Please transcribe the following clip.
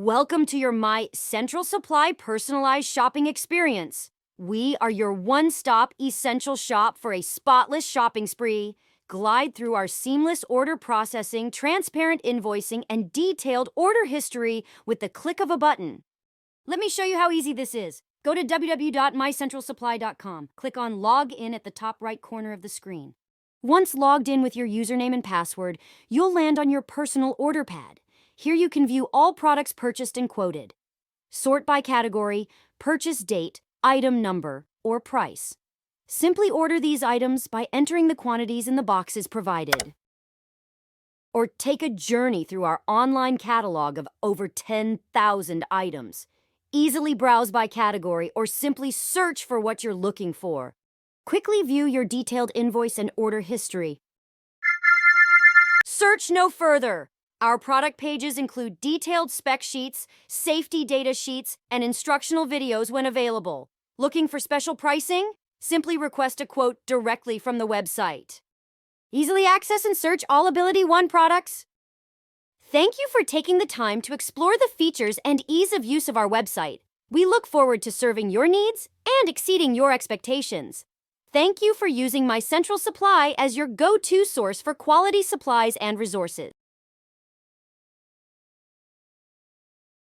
Welcome to your My Central Supply personalized shopping experience. We are your one-stop essential shop for a spotless shopping spree. Glide through our seamless order processing, transparent invoicing, and detailed order history with the click of a button. Let me show you how easy this is. Go to www.mycentralsupply.com. Click on Log In at the top right corner of the screen. Once logged in with your username and password, you'll land on your personal order pad. Here you can view all products purchased and quoted. Sort by category, purchase date, item number, or price. Simply order these items by entering the quantities in the boxes provided. Or take a journey through our online catalog of over 10,000 items. Easily browse by category or simply search for what you're looking for. Quickly view your detailed invoice and order history. Search no further. Our product pages include detailed spec sheets, safety data sheets, and instructional videos when available. Looking for special pricing? Simply request a quote directly from the website. Easily access and search all Ability One products. Thank you for taking the time to explore the features and ease of use of our website. We look forward to serving your needs and exceeding your expectations. Thank you for using My Central Supply as your go-to source for quality supplies and resources.